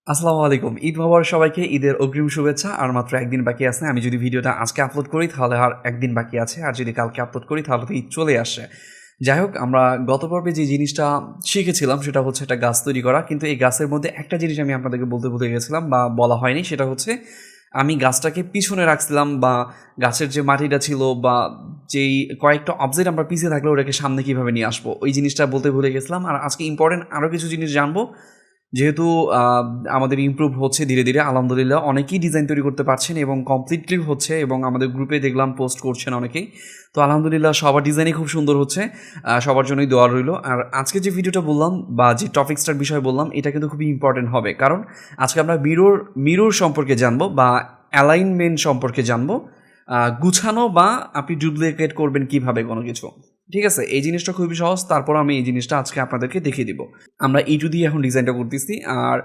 আসসালামু আলাইকুম। ঈদ মোবারক সবাইকে। ঈদের অগ্রিম শুভেচ্ছা। আর মাত্র একদিন বাকি আছে। আমি যদি ভিডিওটা আজকে আপলোড করি তাহলে আর একদিন বাকি আছে। আর যদি কালকে আপলোড করি তাহলে তো ঈদ চলে আসে। যাই হোক, আমরা গত পর্বে যে জিনিসটা শিখেছিলাম সেটা হচ্ছে একটা গাছ তৈরি করা। কিন্তু এই গাছের মধ্যে একটা জিনিস আমি আপনাদেরকে বলতে ভুলে গেছিলাম বা বলা হয়নি, সেটা হচ্ছে আমি গাছটাকে পিছনে রাখছিলাম বা গাছের যে মাটিটা ছিল বা যেই কয়েকটা অবজেক্ট আমরা পিছিয়ে থাকলে ওটাকে সামনে কীভাবে নিয়ে আসবো, ওই জিনিসটা বলতে ভুলে গেছিলাম। আর আজকে ইম্পর্টেন্ট আরও কিছু জিনিস জানবো। যেহেতু আমাদের ইমপ্রুভ হচ্ছে ধীরে ধীরে, আলহামদুলিল্লাহ অনেকেই ডিজাইন তৈরি করতে পারছেন এবং কমপ্লিটলি হচ্ছে, এবং আমাদের গ্রুপে দেখলাম পোস্ট করছেন অনেকেই। তো আলহামদুলিল্লাহ সবার ডিজাইনই খুব সুন্দর হচ্ছে। সবার জন্যই দোয়া রইল। আর আজকে যে ভিডিওটা বললাম বা যে টপিক্সটার বিষয় বললাম, এটা কিন্তু খুবই ইম্পর্টেন্ট হবে, কারণ আজকে আমরা মিরর সম্পর্কে জানবো বা অ্যালাইনমেন্ট সম্পর্কে জানবো। গুছানো বা আপনি ডুপ্লিকেট করবেন কিভাবে কোনো কিছু। ঠিক আছে, এই জিনিসটা খুবই সহজ। তারপর আমি এই জিনিসটা আজকে আপনাদেরকে দেখিয়ে দিব। আমরা ইটু দিয়ে এখন ডিজাইনটা করতেছি। আর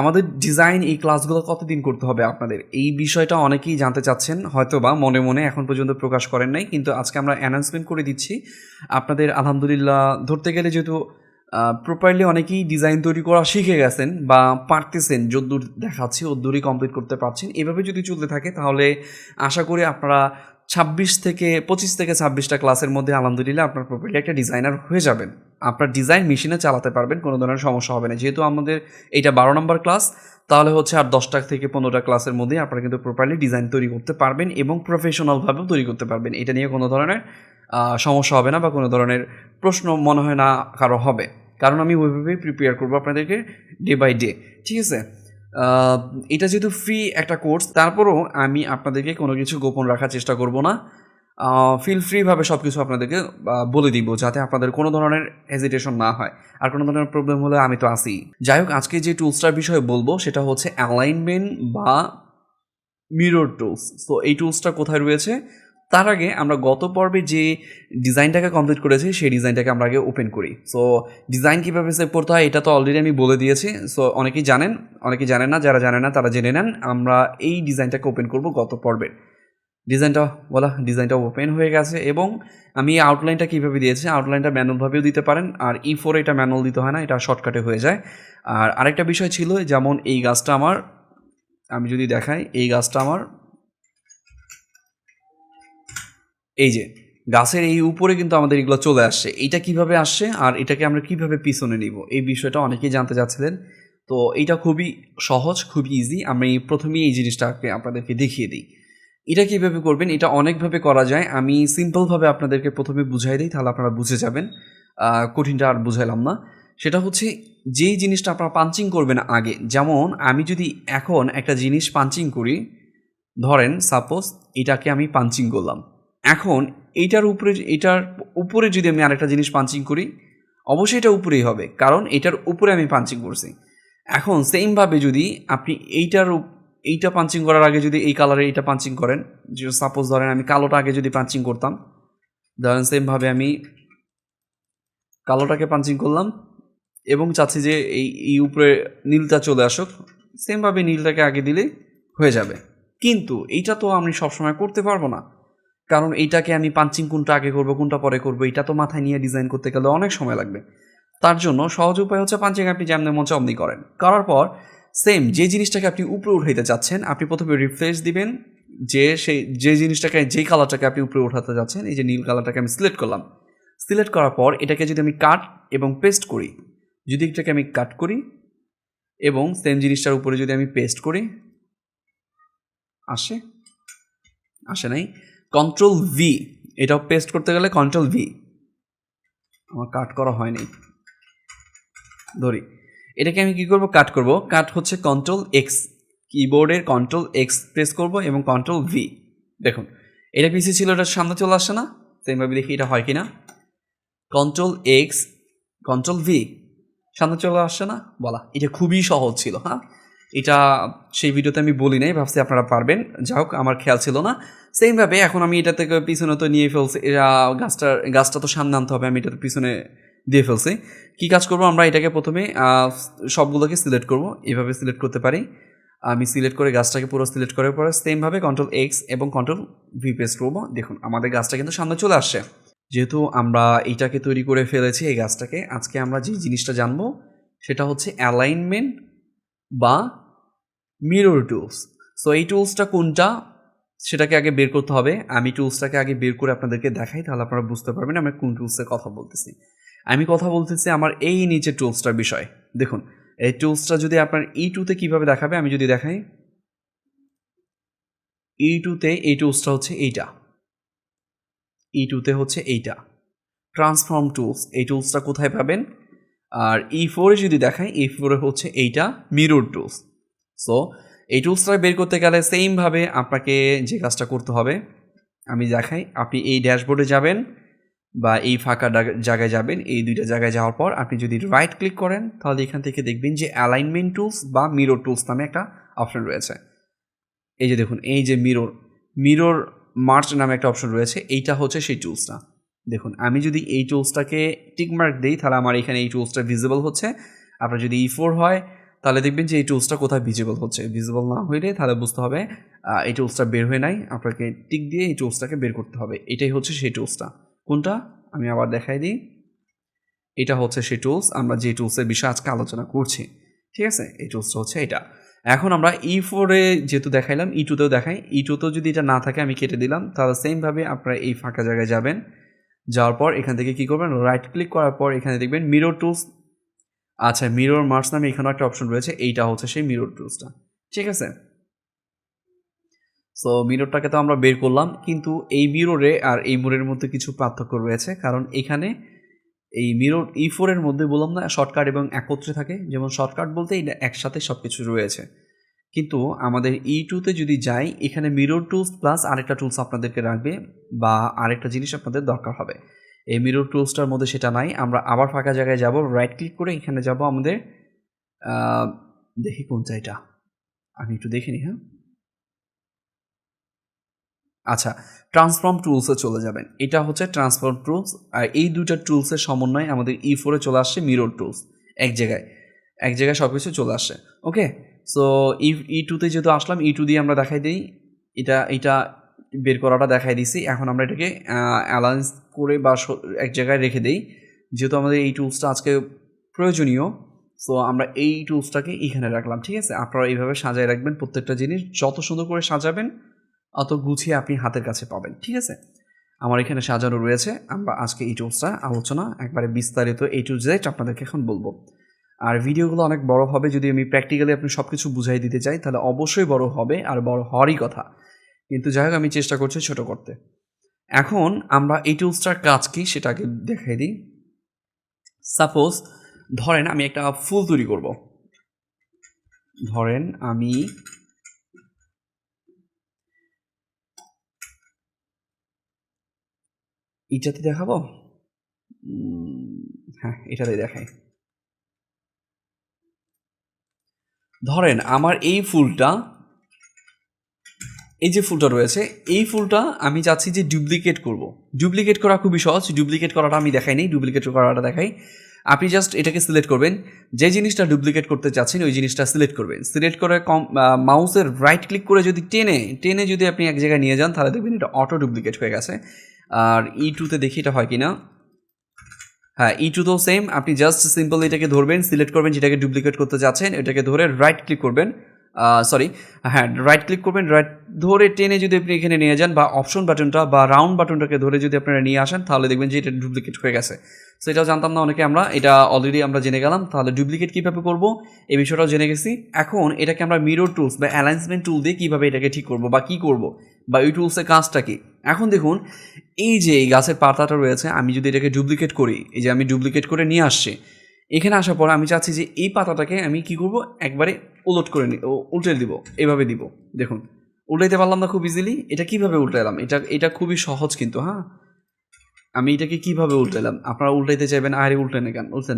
আমাদের ডিজাইন এই ক্লাসগুলো কতদিন করতে হবে আপনাদের, এই বিষয়টা অনেকেই জানতে চাচ্ছেন, হয়তো বা মনে মনে এখন পর্যন্ত প্রকাশ করেন নাই, কিন্তু আজকে আমরা অ্যানাউন্সমেন্ট করে দিচ্ছি আপনাদের। আলহামদুলিল্লাহ ধরতে গেলে যেহেতু প্রপারলি অনেকেই ডিজাইন তৈরি করা শিখে গেছেন বা পারতেছেন, যদ্দূর দেখাচ্ছি ওদ্দূরই কমপ্লিট করতে পারছেন। এভাবে যদি চলতে থাকে তাহলে আশা করি আপনারা 25 থেকে 26টা ক্লাসের মধ্যে আলহামদুলিল্লাহ আপনার প্রপারলি একটা ডিজাইনার হয়ে যাবেন। আপনার ডিজাইন মেশিনে চালাতে পারবেন, কোনো ধরনের সমস্যা হবে না। যেহেতু আমাদের এইটা 12 নম্বর ক্লাস, তাহলে হচ্ছে আর 10টা থেকে 15টা ক্লাসের মধ্যে আপনারা কিন্তু প্রপারলি ডিজাইন তৈরি করতে পারবেন এবং প্রফেশনালভাবেও তৈরি করতে পারবেন। এটা নিয়ে কোনো ধরনের সমস্যা হবে না বা কোনো ধরনের প্রশ্ন মনে হয় না কারো হবে, কারণ আমি ওইভাবেই প্রিপেয়ার করবো আপনাদেরকে ডে বাই ডে। ঠিক আছে, এটা যেহেতু ফ্রি একটা কোর্স, তারপরও আমি আপনাদেরকে কোনো কিছু গোপন রাখার চেষ্টা করব না। ফিল ফ্রিভাবে সব কিছু আপনাদেরকে বলে দিব, যাতে আপনাদের কোনো ধরনের হেজিটেশন না হয়। আর কোনো ধরনের প্রবলেম হলে আমি তো আসি। যাই হোক, আজকে যে টুলসটার বিষয়ে বলবো সেটা হচ্ছে অ্যালাইনমেন্ট বা মিরর টুলস। তো এই টুলসটা কোথায় রয়েছে, তার আগে আমরা গত পর্বে যে ডিজাইনটাকে কমপ্লিট করেছি সেই ডিজাইনটাকে আমরা আগে ওপেন করি। সো ডিজাইন কীভাবে সেভ করতে হয় এটা তো অলরেডি আমি বলে দিয়েছি। সো অনেকেই জানেন, অনেকেই জানেন না। যারা জানেন না তারা জেনে নেন। আমরা এই ডিজাইনটাকে ওপেন করব গত পর্বে। ডিজাইনটা ওপেন হয়ে গেছে এবং আমি আউটলাইনটা কীভাবে দিয়েছি, আউটলাইনটা ম্যানুয়ালভাবেও দিতে পারেন। আর E4 এটা ম্যানুয়াল দিতে হয় না, এটা শর্টকাটে হয়ে যায়। আর আরেকটা বিষয় ছিল, যেমন এই গাছটা আমার, আমি যদি দেখাই, এই গাছটা আমার, এই যে গাছের এই উপরে কিন্তু আমাদের এগুলো চলে আসছে। এইটা কিভাবে আসছে আর এটাকে আমরা কিভাবে পিছনে নিব, এই বিষয়টা অনেকেই জানতে চাচ্ছিলেন। তো এইটা খুবই সহজ, খুবই ইজি। আমি প্রথমেই এই জিনিসটাকে আপনাদেরকে দেখিয়ে দিই। এটা কীভাবে করবেন, এটা অনেকভাবে করা যায়। আমি সিম্পলভাবে আপনাদেরকে প্রথমে বুঝাই দিই, তাহলে আপনারা বুঝে যাবেন। কঠিনটা আর বুঝাইলাম না। সেটা হচ্ছে, যেই জিনিসটা আপনারা পাঞ্চিং করবেন আগে, যেমন আমি যদি এখন একটা জিনিস পাঞ্চিং করি, ধরেন সাপোজ এটাকে আমি পাঞ্চিং করলাম। এখন এটার উপরে যদি আমি আরেকটা জিনিস পাঞ্চিং করি, অবশ্যই এটা উপরেই হবে, কারণ এটার উপরে আমি পাঞ্চিং করছি। এখন সেমভাবে যদি আপনি এইটা পাঞ্চিং করার আগে যদি এই কালারে এইটা পাঞ্চিং করেন, যে সাপোজ ধরেন আমি কালোটা আগে যদি পাঞ্চিং করতাম, ধরেন সেমভাবে আমি কালোটাকে পাঞ্চিং করলাম এবং চাচ্ছি যে এই উপরে নীলটা চলে আসুক, সেমভাবে নীলটাকে আগে দিলে হয়ে যাবে। কিন্তু এইটা তো আমি সবসময় করতে পারবো না, কারণ এইটাকে আমি পাঞ্চিং কোনটা আগে করবো কোনটা পরে করবো, এটা তো মাথায় নিয়ে ডিজাইন করতে গেলে অনেক সময় লাগবে। তার জন্য সহজ উপায় হচ্ছে পাঞ্চিং আপনি যেমন মন চায় অমনি করেন। করার পর সেম যে জিনিসটাকে আপনি উপরে উঠাইতে চাচ্ছেন, আপনি প্রথমে রিফ্রেশ দিবেন। যে জিনিসটাকে, যেই কালারটাকে আপনি উপরে উঠাতে যাচ্ছেন, এই যে নীল কালারটাকে আমি সিলেক্ট করলাম। সিলেক্ট করার পর এটাকে যদি আমি কাট এবং পেস্ট করি, যদি এটাকে আমি কাট করি এবং সেম জিনিসটার উপরে যদি আমি পেস্ট করি, আসে নাই। কন্ট্রোল ভি, এটাও পেস্ট করতে গেলে কন্ট্রোল ভি, আমার কাট করা হয়নি, ধরি এটাকে আমি কি করব, কাট করব। কাট হচ্ছে কন্ট্রোল এক্স, কিবোর্ডের কন্ট্রোল এক্স প্রেস করব এবং কন্ট্রোল ভি। দেখুন এটা পিছিয়ে ছিল, এটা সামনে চলে আসছে না? সেমভাবে দেখি এটা হয় কিনা। কন্ট্রোল এক্স, কন্ট্রোল ভি, সামনে চলে আসছে না? বলা, এটা খুবই সহজ ছিল। হ্যাঁ, এটা সেই ভিডিওতে আমি বলি নাই, ভাবছি আপনারা পারবেন। যাই হোক, আমার খেয়াল ছিল না। সেমভাবে এখন আমি এটা থেকে পিছনে তো নিয়ে ফেলছি, গাছটা তো সামনে আনতে হবে, আমি এটা তো পিছনে দিয়ে ফেলছি। কী কাজ করবো, আমরা এটাকে প্রথমে সবগুলোকে সিলেক্ট করব। এভাবে সিলেক্ট করতে পারি। আমি সিলেক্ট করে গাছটাকে পুরো সিলেক্ট করার পরে সেমভাবে কন্ট্রোল এক্স এবং কন্ট্রোল ভি প্রেস করবো। দেখুন আমাদের গাছটা কিন্তু সামনে চলে আসছে। যেহেতু আমরা এইটাকে তৈরি করে ফেলেছি, এই গাছটাকে, আজকে আমরা যে জিনিসটা জানবো সেটা হচ্ছে অ্যালাইনমেন্ট বা মিরর টুলস। সো এই টুলসটা কোনটা সেটাকে আগে বের করতে হবে। আমি টুলসটাকে আগে বের করে আপনাদেরকে দেখাই, তাহলে আপনারা বুঝতে পারবেন আমরা কোন টুলসের কথা বলতেছি। আমি কথা বলতেছি আমার এই নিচের টুলসটার বিষয়। দেখুন এই টুলসটা যদি আপনার E2-তে কীভাবে দেখাবে, আমি যদি দেখাই E2-তে এই টুলসটা হচ্ছে এইটা, E2-তে হচ্ছে এইটা ট্রান্সফর্ম টুলস। এই টুলসটা কোথায় পাবেন? আর E4-এ যদি দেখাই, E4-এ হচ্ছে এইটা মিরর টুলস। সো এই টুলসটা বের করতে গেলে সেমভাবে আপনাকে যে কাজটা করতে হবে আমি দেখাই। আপনি এই ড্যাশবোর্ডে যাবেন বা এই ফাঁকা জায়গায় যাবেন। এই দুইটা জায়গায় যাওয়ার পর আপনি যদি রাইট ক্লিক করেন তাহলে এখান থেকে দেখবেন যে অ্যালাইনমেন্ট টুলস বা মিরর টুলস নামে একটা অপশন রয়েছে। এই যে দেখুন, এই যে মিরর মার্চ নামে একটা অপশন রয়েছে, এইটা হচ্ছে সেই টুলসটা। দেখুন আমি যদি এই টুলসটাকে টিকমার্ক দিই তাহলে আমার এখানে এই টুলসটা ভিজিবল হচ্ছে। আপনার যদি E4 হয় তাহলে দেখবেন যে এই টুলসটা কোথায় ভিজিবল হচ্ছে। ভিজিবল না হইলে তাহলে বুঝতে হবে এই টুলসটা বের হয়ে নাই, আপনাকে টিক দিয়ে এই টুলসটাকে বের করতে হবে। এটাই হচ্ছে সেই টুলসটা। কোনটা আমি আবার দেখাই দিই, এটা হচ্ছে সেই টুলস আমরা যে টুলসের বিষয়ে আজকে আলোচনা করছি। ঠিক আছে, এই টুলসটা হচ্ছে এটা। এখন আমরা E4-এ যেহেতু দেখাইলাম, E2-তেও দেখাই। E2-তেও যদি এটা না থাকে আমি কেটে দিলাম, তাহলে সেমভাবে আপনারা এই ফাঁকা জায়গায় যাবেন। যাওয়ার পর এখান থেকে কী করবেন, রাইট ক্লিক করার পর এখানে দেখবেন মিরর টুলস। আচ্ছা, মিরর মার্চ নামে এখানেও একটা অপশন রয়েছে, এইটা হচ্ছে সেই মিরর টুলসটা। ঠিক আছে, সো মিররটাকে তো আমরা বের করলাম, কিন্তু এই মিররে আর এই মিররের মধ্যে কিছু পার্থক্য রয়েছে। কারণ এখানে এই মিরর E4-এর মধ্যে বললাম না শর্টকাট এবং একত্রে থাকে, যেমন শর্টকাট বলতে এটা একসাথে সব কিছু রয়েছে। কিন্তু আমাদের E2-তে যদি যাই, এখানে মিরর টুলস প্লাস আরেকটা টুলস আপনাদেরকে রাখবে বা আরেকটা জিনিস আপনাদের দরকার হবে। এই মিরর টুলসটার মধ্যে সেটা নাই। আমরা আবার ফাঁকা জায়গায় যাব, রাইট ক্লিক করে এখানে যাব আমাদের দেখি কোনটা এটা, আমি একটু দেখে নিই। হ্যাঁ, আচ্ছা, ট্রান্সফর্ম টুলসে চলে যাবেন। এটা হচ্ছে ট্রান্সফর্ম টুলস, আর এই দুইটা টুলসের সমন্বয়ে আমাদের E4-এ চলে আসছে মিরর টুলস। এক জায়গায় সব কিছু চলে আসছে। ওকে, সো E2-তে যেহেতু আসলাম, E2 দিয়ে আমরা দেখাই দিই, এটা বের করাটা দেখাই দিছি। এখন আমরা এটাকে অ্যালায়েন্স করে বা এক জায়গায় রেখে দিই, যেহেতু আমাদের এই টুলসটা আজকে প্রয়োজনীয়। সো আমরা এই টুলসটাকে এখানে রাখলাম। ঠিক আছে, আপনারা এইভাবে সাজায় রাখবেন। প্রত্যেকটা জিনিস যত সুন্দর করে সাজাবেন অত গুছিয়ে আপনি হাতের কাছে পাবেন। ঠিক আছে, আমার এখানে সাজানো রয়েছে। আমরা আজকে এই টুলসটা আলোচনা একবারে বিস্তারিত A to Z আপনাদেরকে এখন বলবো। আর ভিডিওগুলো অনেক বড় হবে, যদি আমি প্র্যাকটিক্যালি আপনি সব কিছু বুঝাই দিতে চাই তাহলে অবশ্যই বড় হবে, আর বড় হওয়ারই কথা। কিন্তু যাই হোক আমি চেষ্টা করছি ছোট করতে। এখন আমরা এই টুলসটার কাজ কি সেটা আগে দেখাই দিই। সাপোজ ধরেন আমি একটা ফুল তৈরি করব। ধরেন আমি এইটাতে দেখাবো, হ্যাঁ এটাতে দেখাই। ধরেন আমার এই ফুলটা, এই যে ফুলটা রয়েছে, এই ফুলটা আমি চাচ্ছি যে ডুপ্লিকেট করব। ডুপ্লিকেট করা খুবই সহজ। ডুপ্লিকেট করাটা আমি দেখাই নেই, ডুপ্লিকেট করাটা দেখাই। আপনি জাস্ট এটাকে সিলেক্ট করবেন, যে জিনিসটা ডুপ্লিকেট করতে চাচ্ছেন ওই জিনিসটা সিলেক্ট করবেন। সিলেক্ট করে মাউসের রাইট ক্লিক করে যদি টেনে যদি আপনি এক জায়গায় নিয়ে যান তাহলে দেখবেন এটা অটো ডুপ্লিকেট হয়ে গেছে। আর E2-তে দেখি এটা হয় কি না। হ্যাঁ, E2-তেও সেম। আপনি জাস্ট সিম্পল এটাকে ধরবেন, সিলেক্ট করবেন যেটাকে ডুপ্লিকেট করতে যাচ্ছেন, এটাকে ধরে রাইট ক্লিক করবেন। রাইট ক্লিক করবেন, রাইট ধরে টেনে যদি আপনি এখানে নিয়ে যান বা অপশন বাটনটা বা রাউন্ড বাটনটাকে ধরে যদি আপনারা নিয়ে আসেন তাহলে দেখবেন যে এটা ডুপ্লিকেট হয়ে গেছে। সো এটাও জানতাম না অনেকে, আমরা এটা অলরেডি আমরা জেনে গেলাম। তাহলে ডুপ্লিকেট কীভাবে করব এই বিষয়টাও জেনে গেছি। এখন এটাকে আমরা মিরর টুলস বা অ্যালাইনমেন্ট টুল দিয়ে কীভাবে এটাকে ঠিক করব বা কী করব বা এই টুলসের কাজটা কী। এখন দেখুন এই যে এই গাছের পাতাটা রয়েছে, আমি যদি এটাকে ডুপ্লিকেট করি, এই যে আমি ডুপ্লিকেট করে নিয়ে আসছি, এখানে আসার পর আমি চাচ্ছি যে এই পাতাটাকে আমি কি করব, একবারে উল্টে দিব, এভাবে দিব। দেখুন উল্টাইতে পারলাম না খুব ইজিলি। এটা কিভাবে উল্টাইলাম, এটা খুবই সহজ কিন্তু। হ্যাঁ, আমি এটাকে কিভাবে উল্টাইলাম, আপনারা উল্টাইতে চাইবেন আরে উল্টে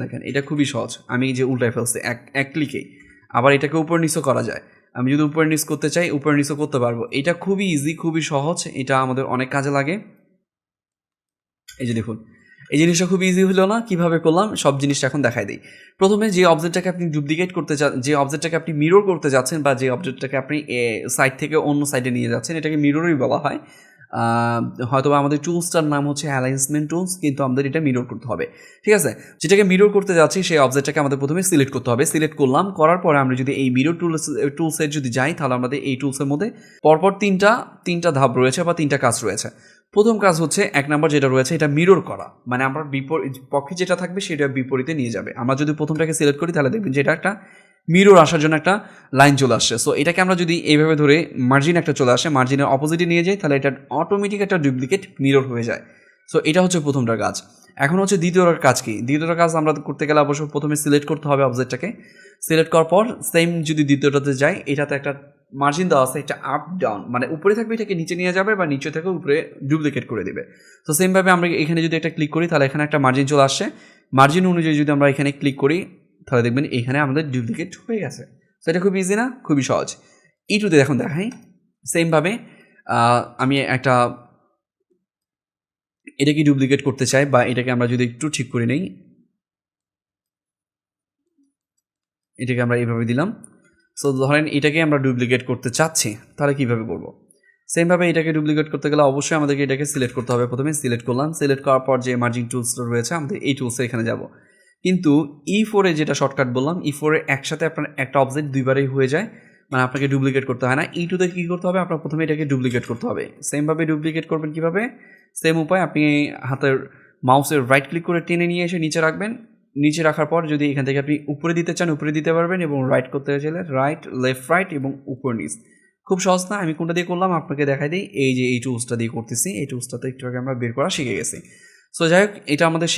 না কেন, এটা খুবই সহজ। আমি যে উল্টাই ফেলছি এক ক্লিকেই। আবার এটাকে উপর নিচও করা যায়। আমি যদি উপর নিচ করতে চাই উপর নিচও করতে পারবো। এটা খুবই ইজি, খুবই সহজ, এটা আমাদের অনেক কাজে লাগে। এই যে দেখুন এই জিনিসটা খুব ইজি হলো না, কিভাবে করলাম সব জিনিসটা এখন দেখাই দিই। প্রথমে যে অবজেক্টটাকে আপনি ডুপ্লিকেট করতে যে অবজেক্টটাকে আপনি মিরর করতে যাচ্ছেন বা যে অবজেক্টটাকে আপনি সাইড থেকে অন্য সাইডে নিয়ে যাচ্ছেন, এটাকে মিররই বলা হয়। হয়তো আমাদের টুলসটার নাম হচ্ছে অ্যালাইন্সমেন্ট টুলস, কিন্তু আমাদের এটা মিরর করতে হবে। ঠিক আছে, যেটাকে মিরর করতে যাচ্ছি সেই অবজেক্টটাকে আমাদের প্রথমে সিলেক্ট করতে হবে। সিলেক্ট করলাম, করার পরে আমরা যদি এই মিরর টুলসে যদি যাই, তাহলে আমাদের এই টুলসের মধ্যে পরপর তিনটা ধাপ রয়েছে বা তিনটা কাজ রয়েছে। প্রথম কাজ হচ্ছে 1 নাম্বার যেটা রয়েছে, এটা মিরর করা, মানে আমরা পক্ষে যেটা থাকবে সেটা বিপরীতে নিয়ে যাবে। আমরা যদি প্রথমটাকে সিলেক্ট করি তাহলে দেখবেন যে এটা একটা মিরর আসার জন্য একটা লাইন চলে আসছে। সো এটাকে আমরা যদি এইভাবে ধরে মার্জিন একটা চলে আসে, মার্জিনের অপোজিটে নিয়ে যাই, তাহলে এটা অটোমেটিক একটা ডুপ্লিকেট মিরর হয়ে যায়। সো এটা হচ্ছে প্রথমটার কাজ। এখন হচ্ছে দ্বিতীয়টার কাজ কি? দ্বিতীয়টার কাজ আমরা করতে গেলে অবশ্য প্রথমে সিলেক্ট করতে হবে অবজেক্টটাকে। সিলেক্ট করার পর সেম যদি দ্বিতীয়টাতে যাই, এটাতে একটা মার্জিন দেওয়া আছে, এটা আপ ডাউন, মানে উপরে থাকবে এটাকে নিচে নিয়ে যাবে, বা নিচে থেকে উপরে ডুপ্লিকেট করে দেবে। তো সেমভাবে আমরা এখানে যদি একটা ক্লিক করি, তাহলে এখানে একটা মার্জিন চলে আসছে। মার্জিন অনুযায়ী যদি আমরা এখানে ক্লিক করি, তাহলে দেখবেন এখানে আমাদের ডুপ্লিকেট হয়ে গেছে। তো এটা খুব ইজি না? খুবই সহজ। ইটুতে এখন দেখাই সেমভাবে আমি এটাকে ডুপ্লিকেট করতে চাই, বা এটাকে আমরা যদি একটু ঠিক করে নেই, এটাকে আমরা এইভাবে দিলাম। সো ধরেন এটাকে আমরা ডুপ্লিকেট করতে চাচ্ছি, তাহলে কীভাবে করব? সেমভাবে এটাকে ডুপ্লিকেট করতে গেলে অবশ্যই আমাদেরকে এটাকে সিলেক্ট করতে হবে। প্রথমে সিলেক্ট করলাম, সিলেক্ট করার পর যে মার্জিন টুলসটা রয়েছে আমাদের এই টুলসে এখানে যাব। কিন্তু E4 যেটা শর্টকাট বললাম, E4 একসাথে আপনার একটা অবজেক্ট দুইবারেই হয়ে যায়, মানে আপনাকে ডুপ্লিকেট করতে হয় না। E2তে কী করতে হবে? আপনার প্রথমে এটাকে ডুপ্লিকেট করতে হবে। সেমভাবে ডুপ্লিকেট করবেন কীভাবে? সেম উপায়, আপনি হাতের মাউসের রাইট ক্লিক করে টেনে নিয়ে এসে নিচে রাখবেন। নিচে রাখার পর যদি এখান থেকে আপনি উপরে দিতে চান উপরে দিতে পারবেন, এবং রাইট করতে চাইলে রাইট, লেফট, রাইট এবং উপর নিচ। খুব সহজ না? আমি কোনটা দিয়ে করলাম আপনাকে দেখাই দিই। এই যে এই টুলসটা দিয়ে করতেছি, এই টুলসটাতে একটু আগে আমরা বের করা শিখে গেছি। সো যাই হোক, এটা আমাদের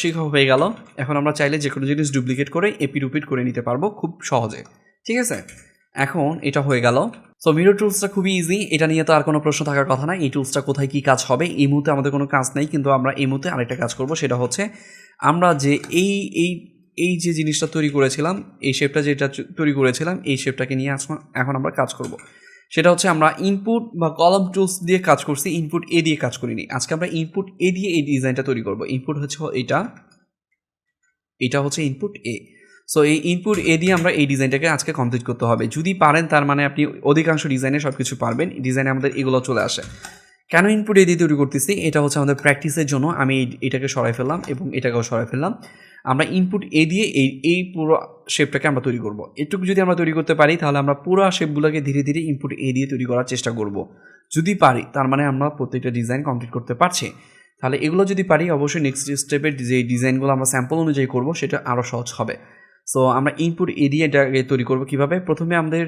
শেখা হয়ে গেল। এখন আমরা চাইলে যে কোনো জিনিস ডুপ্লিকেট করে রিপিট করে নিতে পারবো খুব সহজে। ঠিক আছে, এখন এটা হয়ে গেল। সো মিরর টুলসটা খুবই ইজি, এটা নিয়ে তো আর কোনো প্রশ্ন থাকার কথা না। এই টুলসটা কোথায় কী কাজ হবে? এই মুহূর্তে আমাদের কোনো কাজ নেই, কিন্তু আমরা এই মুহূর্তে আরেকটা কাজ করব। সেটা হচ্ছে আমরা যে এই যে জিনিসটা তৈরি করেছিলাম, এই শেপটা যেটা তৈরি করেছিলাম, এই শেপটাকে নিয়ে এখন আমরা কাজ করব। সেটা হচ্ছে আমরা ইনপুট বা কলাম টুলস দিয়ে কাজ করছি, ইনপুট এ দিয়ে কাজ করিনি। আজকে আমরা ইনপুট এ দিয়ে এই ডিজাইনটা তৈরি করব। ইনপুট হচ্ছে এটা হচ্ছে ইনপুট এ। সো এই ইনপুট এ দিয়ে আমরা এই ডিজাইনটাকে আজকে কমপ্লিট করতে হবে। যদি পারেন তার মানে আপনি অধিকাংশ ডিজাইনে সব কিছু পারবেন। ডিজাইনে আমাদের এগুলো চলে আসে। কেন ইনপুট এ দিয়ে তৈরি করতেছি? এটা হচ্ছে আমাদের প্র্যাকটিসের জন্য। আমি এটাকে সরাই ফেললাম এবং এটাকেও সরাই ফেললাম। আমরা ইনপুট এ দিয়ে এই পুরো শেপটাকে আমরা তৈরি করব। এটুকু যদি আমরা তৈরি করতে পারি, তাহলে আমরা পুরো শেপগুলোকে ধীরে ধীরে ইনপুট এ দিয়ে তৈরি করার চেষ্টা করব। যদি পারি, তার মানে আমরা প্রত্যেকটা ডিজাইন কমপ্লিট করতে পারছি। তাহলে এগুলো যদি পারি, অবশ্যই নেক্সট স্টেপের যে ডিজাইনগুলো আমরা স্যাম্পল অনুযায়ী করব, সেটা আরও সহজ হবে। সো আমরা ইনপুট এ দিয়ে এটাকে তৈরি করব কীভাবে? প্রথমে আমাদের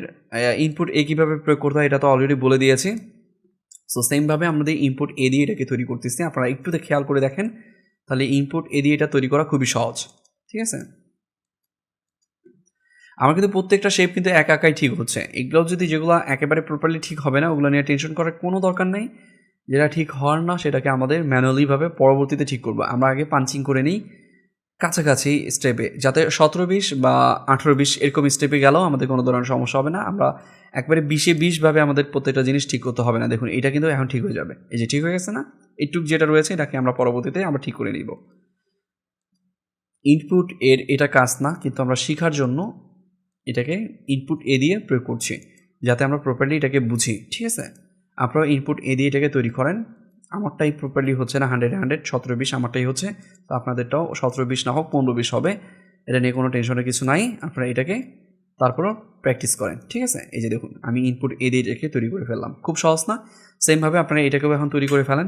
ইনপুট এ কীভাবে প্রয়োগ করতে হয় এটা তো অলরেডি বলে দিয়েছি। সো সেমভাবে আমাদের ইনপুট এ দিয়ে এটাকে তৈরি করতেছি। আপনারা একটু খেয়াল করে দেখেন, তাহলে ইনপুট এ দিয়ে এটা তৈরি করা খুবই সহজ। ঠিক আছে, আমার কিন্তু প্রত্যেকটা শেপ কিন্তু একাই ঠিক হচ্ছে। এগুলো যদি যেগুলো একেবারে প্রপারলি ঠিক হবে না, ওগুলো নিয়ে টেনশন করার কোনো দরকার নেই। যেটা ঠিক হওয়ার না, সেটাকে আমাদের ম্যানুয়ালিভাবে পরবর্তীতে ঠিক করবো। আমরা আগে পাঞ্চিং করে নিই কাছাকাছি স্টেপে, যাতে 17-20 বা 18-20 এরকম স্টেপে গেলেও আমাদের কোনো ধরনের সমস্যা হবে না। আমরা একবারে 20-20 ভাবে আমাদের প্রত্যেকটা জিনিস ঠিক করতে হবে না। দেখুন, এটা কিন্তু এখন ঠিক হয়ে যাবে। এই যে ঠিক হয়ে গেছে না? এইটুক যেটা রয়েছে এটাকে আমরা পরবর্তীতে আমরা ঠিক করে নিব। ইনপুট এর এটা কাজ না, কিন্তু আমরা শেখার জন্য এটাকে ইনপুট এ দিয়ে প্রয়োগ করছি, যাতে আমরা প্রপারলি এটাকে বুঝি। ঠিক আছে, আপনারা ইনপুট এ দিয়ে এটাকে তৈরি করেন। আমারটাই প্রপারলি হচ্ছে না 100 17-20 আমারটাই হচ্ছে। তো আপনাদেরটাও 17-20 না হোক 15-20 হবে, এটা নিয়ে কোনো টেনশনের কিছু নাই। আপনারা এটাকে তারপরও প্র্যাকটিস করেন। ঠিক আছে, এই যে দেখুন আমি ইনপুট এ দিয়ে এটাকে তৈরি করে ফেললাম। খুব সহজ না? সেমভাবে আপনারা এটাকেও এখন তৈরি করে ফেলেন।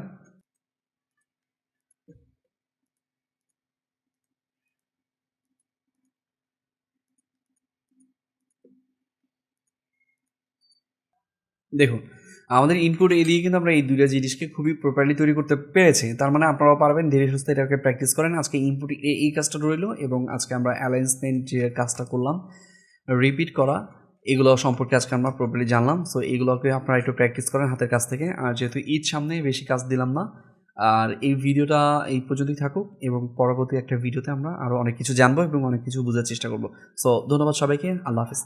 দেখুন, আমাদের ইনপুট এ দিয়ে কিন্তু আমরা এই দুইটা জিনিসকে খুবই প্রপারলি তৈরি করতে পেরেছি। তার মানে আপনারাও পারবেন। ধীরে সুস্থে এটাকে প্র্যাকটিস করেন। আজকে ইনপুট এ এই কাজটা রইল, এবং আজকে আমরা অ্যালাইন্সমেন্ট যে কাজটা করলাম, রিপিট করা, এগুলো সম্পর্কে আজকে আমরা প্রপারলি জানলাম। সো এগুলোকে আপনারা একটু প্র্যাকটিস করেন হাতের কাছ থেকে। আর যেহেতু ঈদ সামনে, বেশি কাজ দিলাম না। আর এই ভিডিওটা এই পর্যন্তই থাকুক, এবং পরবর্তী একটা ভিডিওতে আমরা আরও অনেক কিছু জানবো এবং অনেক কিছু বোঝার চেষ্টা করব। সো ধন্যবাদ সবাইকে। আল্লাহ হাফিজ।